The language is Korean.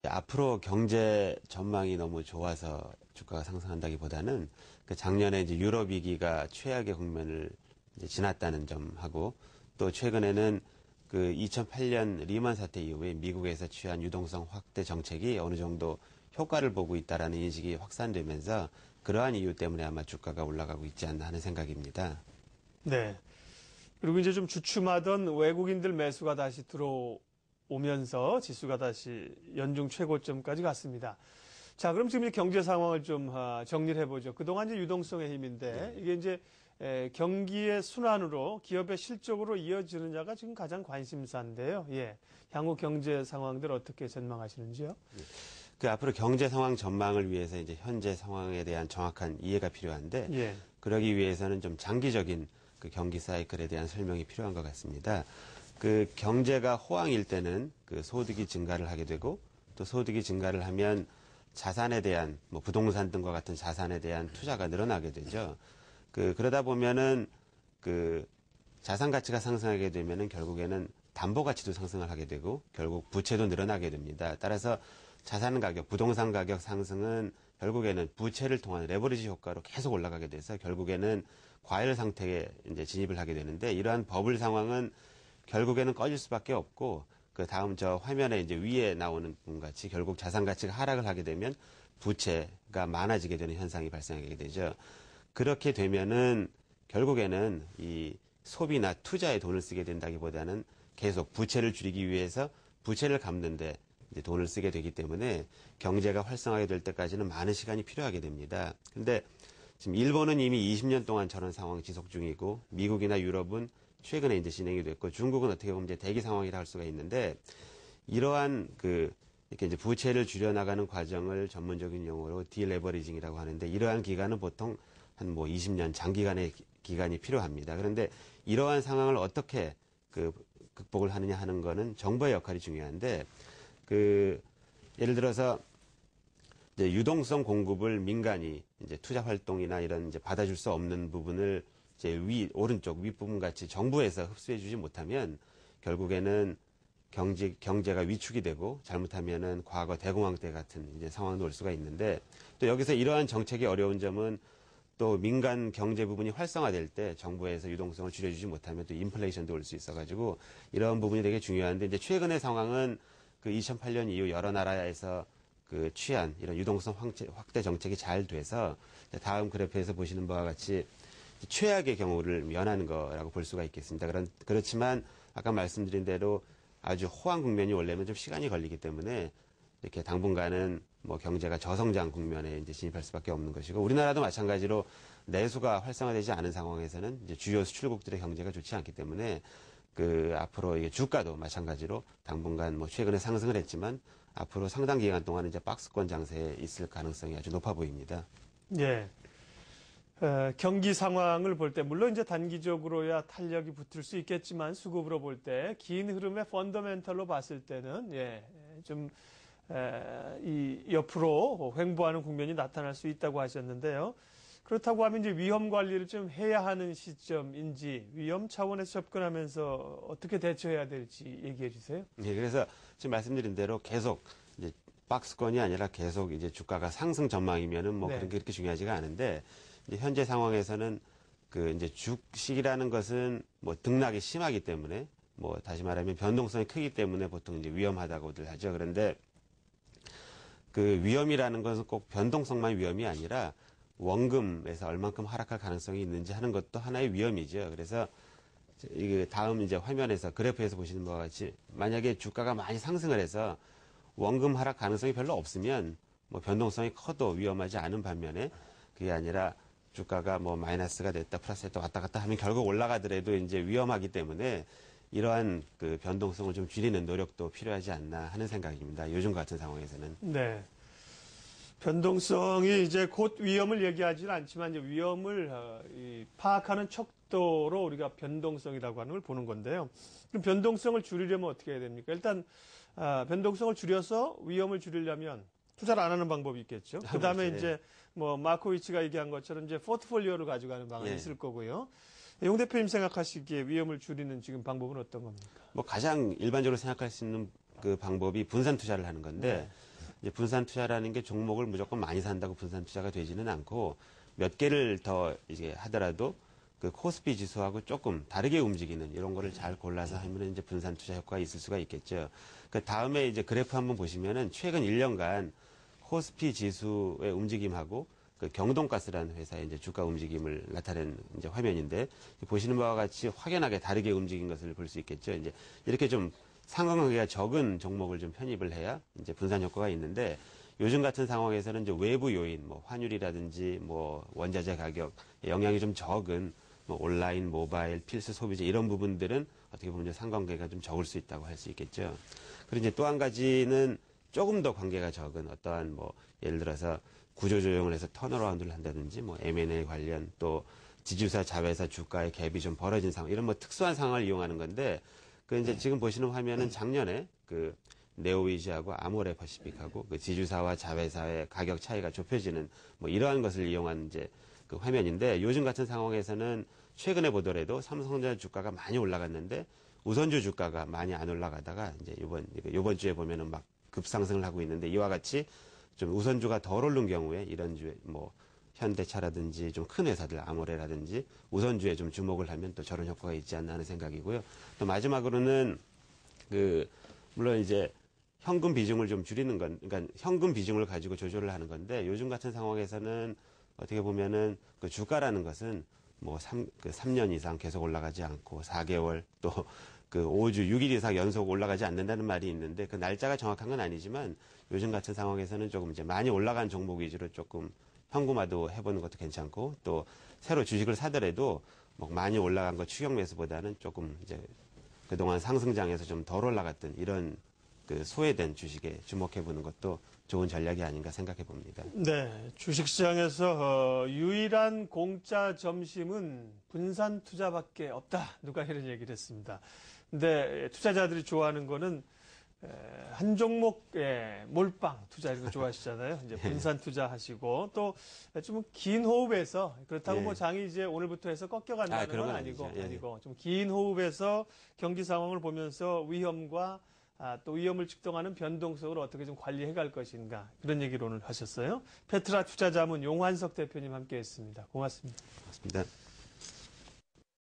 앞으로 경제 전망이 너무 좋아서 주가가 상승한다기보다는 그 작년에 이제 유럽 위기가 최악의 국면을 이제 지났다는 점하고 또 최근에는 그 2008년 리먼 사태 이후에 미국에서 취한 유동성 확대 정책이 어느 정도 효과를 보고 있다라는 인식이 확산되면서 그러한 이유 때문에 아마 주가가 올라가고 있지 않나 하는 생각입니다. 네. 그리고 이제 좀 주춤하던 외국인들 매수가 다시 들어오면서 지수가 다시 연중 최고점까지 갔습니다. 자, 그럼 지금 이제 경제 상황을 좀 정리를 해보죠. 그동안 이제 유동성의 힘인데 이게 이제 경기의 순환으로 기업의 실적으로 이어지느냐가 지금 가장 관심사인데요. 예. 향후 경제 상황들 어떻게 전망하시는지요? 그 앞으로 경제 상황 전망을 위해서 이제 현재 상황에 대한 정확한 이해가 필요한데 예. 그러기 위해서는 좀 장기적인 그 경기 사이클에 대한 설명이 필요한 것 같습니다. 그 경제가 호황일 때는 그 소득이 증가를 하게 되고 또 소득이 증가를 하면 자산에 대한 뭐 부동산 등과 같은 자산에 대한 투자가 늘어나게 되죠. 그러다 보면은 그 자산 가치가 상승하게 되면은 결국에는 담보 가치도 상승을 하게 되고 결국 부채도 늘어나게 됩니다. 따라서 자산 가격, 부동산 가격 상승은 결국에는 부채를 통한 레버리지 효과로 계속 올라가게 돼서 결국에는 과열 상태에 이제 진입을 하게 되는데 이러한 버블 상황은 결국에는 꺼질 수밖에 없고 그 다음 저 화면에 이제 위에 나오는 분 같이 결국 자산 가치가 하락을 하게 되면 부채가 많아지게 되는 현상이 발생하게 되죠. 그렇게 되면은 결국에는 이 소비나 투자에 돈을 쓰게 된다기보다는 계속 부채를 줄이기 위해서 부채를 갚는데 이제 돈을 쓰게 되기 때문에 경제가 활성화가 될 때까지는 많은 시간이 필요하게 됩니다. 근데 지금 일본은 이미 20년 동안 저런 상황 지속 중이고 미국이나 유럽은 최근에 이제 진행이 됐고 중국은 어떻게 보면 이제 대기 상황이라 할 수가 있는데 이러한 이렇게 이제 부채를 줄여나가는 과정을 전문적인 용어로 디레버리징이라고 하는데 이러한 기간은 보통 한 뭐 20년 장기간의 기간이 필요합니다. 그런데 이러한 상황을 어떻게 극복을 하느냐 하는 거는 정부의 역할이 중요한데 예를 들어서 이제 유동성 공급을 민간이 이제 투자 활동이나 이런 이제 받아줄 수 없는 부분을 이제 오른쪽 윗부분 같이 정부에서 흡수해 주지 못하면 결국에는 경제가 위축이 되고 잘못하면은 과거 대공황 때 같은 이제 상황도 올 수가 있는데 또 여기서 이러한 정책이 어려운 점은 또 민간 경제 부분이 활성화될 때 정부에서 유동성을 줄여주지 못하면 또 인플레이션도 올 수 있어가지고 이런 부분이 되게 중요한데 이제 최근의 상황은 그 2008년 이후 여러 나라에서 취한 이런 유동성 확대 정책이 잘 돼서 다음 그래프에서 보시는 바와 같이 최악의 경우를 면하는 거라고 볼 수가 있겠습니다. 그렇지만 아까 말씀드린 대로 아주 호황 국면이 오려면 좀 시간이 걸리기 때문에 이렇게 당분간은 뭐 경제가 저성장 국면에 이제 진입할 수밖에 없는 것이고 우리나라도 마찬가지로 내수가 활성화되지 않은 상황에서는 이제 주요 수출국들의 경제가 좋지 않기 때문에 앞으로 이게 주가도 마찬가지로 당분간 뭐 최근에 상승을 했지만 앞으로 상당 기간 동안 이제 박스권 장세에 있을 가능성이 아주 높아 보입니다. 예. 경기 상황을 볼 때, 물론 이제 단기적으로야 탄력이 붙을 수 있겠지만, 수급으로 볼 때, 긴 흐름의 펀더멘털로 봤을 때는, 이 옆으로 횡보하는 국면이 나타날 수 있다고 하셨는데요. 그렇다고 하면 이제 위험 관리를 좀 해야 하는 시점인지, 위험 차원에서 접근하면서 어떻게 대처해야 될지 얘기해 주세요. 네, 그래서 지금 말씀드린 대로 계속 이제 박스권이 아니라 계속 이제 주가가 상승 전망이면은 뭐 네. 그렇게 중요하지가 않은데, 이제 현재 상황에서는 이제 주식이라는 것은 뭐 등락이 심하기 때문에 뭐 다시 말하면 변동성이 크기 때문에 보통 이제 위험하다고들 하죠. 그런데 위험이라는 것은 꼭 변동성만 위험이 아니라 원금에서 얼만큼 하락할 가능성이 있는지 하는 것도 하나의 위험이죠. 그래서 다음 이제 화면에서 그래프에서 보시는 바와 같이 만약에 주가가 많이 상승을 해서 원금 하락 가능성이 별로 없으면 뭐 변동성이 커도 위험하지 않은 반면에 그게 아니라 주가가 뭐 마이너스가 됐다 플러스 됐다 왔다 갔다 하면 결국 올라가더라도 이제 위험하기 때문에 이러한 변동성을 좀 줄이는 노력도 필요하지 않나 하는 생각입니다. 요즘 같은 상황에서는. 네. 변동성이 이제 곧 위험을 얘기하지는 않지만 이제 위험을 파악하는 척도로 우리가 변동성이라고 하는 걸 보는 건데요. 그럼 변동성을 줄이려면 어떻게 해야 됩니까? 일단 변동성을 줄여서 위험을 줄이려면 투자를 안 하는 방법이 있겠죠. 그 다음에 그렇죠. 이제 뭐 마코위치가 얘기한 것처럼 이제 포트폴리오를 가져가는 방안이 예. 있을 거고요. 용 대표님 생각하시기에 위험을 줄이는 지금 방법은 어떤 겁니까? 뭐 가장 일반적으로 생각할 수 있는 방법이 분산 투자를 하는 건데 이제 분산 투자라는 게 종목을 무조건 많이 산다고 분산 투자가 되지는 않고 몇 개를 더 이제 하더라도 그 코스피 지수하고 조금 다르게 움직이는 이런 거를 잘 골라서 하면 이제 분산 투자 효과가 있을 수가 있겠죠. 그 다음에 이제 그래프 한번 보시면은 최근 1년간 코스피 지수의 움직임하고 그 경동가스라는 회사의 이제 주가 움직임을 나타낸 이제 화면인데 보시는 바와 같이 확연하게 다르게 움직인 것을 볼 수 있겠죠. 이제 이렇게 좀 상관관계가 적은 종목을 좀 편입을 해야 이제 분산 효과가 있는데 요즘 같은 상황에서는 이제 외부 요인, 뭐 환율이라든지 뭐 원자재 가격 영향이 좀 적은 뭐 온라인, 모바일, 필수 소비재 이런 부분들은 어떻게 보면 이제 상관관계가 좀 적을 수 있다고 할 수 있겠죠. 그리고 이제 또 한 가지는 조금 더 관계가 적은 어떠한 뭐 예를 들어서 구조조정을 해서 턴어라운드를 한다든지 뭐 M&A 관련 또 지주사, 자회사 주가의 갭이 좀 벌어진 상황 이런 뭐 특수한 상황을 이용하는 건데 그 이제 지금 보시는 화면은 작년에 그 네오위즈하고 아모레 퍼시픽하고 그 지주사와 자회사의 가격 차이가 좁혀지는 뭐 이러한 것을 이용한 이제 그 화면인데 요즘 같은 상황에서는 최근에 보더라도 삼성전자 주가가 많이 올라갔는데 우선주 주가가 많이 안 올라가다가 이제 요번 주에 보면은 막 급상승을 하고 있는데 이와 같이 좀 우선주가 덜 오른 경우에 이런 주에 뭐 현대차라든지 좀 큰 회사들 아모레라든지 우선주에 좀 주목을 하면 또 저런 효과가 있지 않나 하는 생각이고요. 또 마지막으로는 그 물론 이제 현금 비중을 좀 줄이는 건 그러니까 현금 비중을 가지고 조절을 하는 건데 요즘 같은 상황에서는 어떻게 보면은 그 주가라는 것은 뭐 3년 이상 계속 올라가지 않고 4개월 또 그 5주, 6일 이상 연속 올라가지 않는다는 말이 있는데 그 날짜가 정확한 건 아니지만 요즘 같은 상황에서는 조금 이제 많이 올라간 종목 위주로 조금 현금화도 해보는 것도 괜찮고 또 새로 주식을 사더라도 뭐 많이 올라간 거 추격 매수보다는 조금 이제 그동안 상승장에서 좀 덜 올라갔던 이런 그 소외된 주식에 주목해보는 것도 좋은 전략이 아닌가 생각해 봅니다. 네, 주식시장에서 유일한 공짜 점심은 분산 투자밖에 없다. 누가 이런 얘기를 했습니다. 근데 투자자들이 좋아하는 거는 한 종목에 몰빵 투자 이런 거 좋아하시잖아요. 이제 분산 투자하시고 또 좀 긴 호흡에서 그렇다고 뭐 장이 이제 오늘부터 해서 꺾여간다는 그런 건 건 아니죠. 아니고 좀 긴 호흡에서 경기 상황을 보면서 위험과 또 위험을 측정하는 변동성을 어떻게 좀 관리해 갈 것인가 그런 얘기를 오늘 하셨어요. 페트라 투자자문 용환석 대표님 함께했습니다. 고맙습니다. 고맙습니다.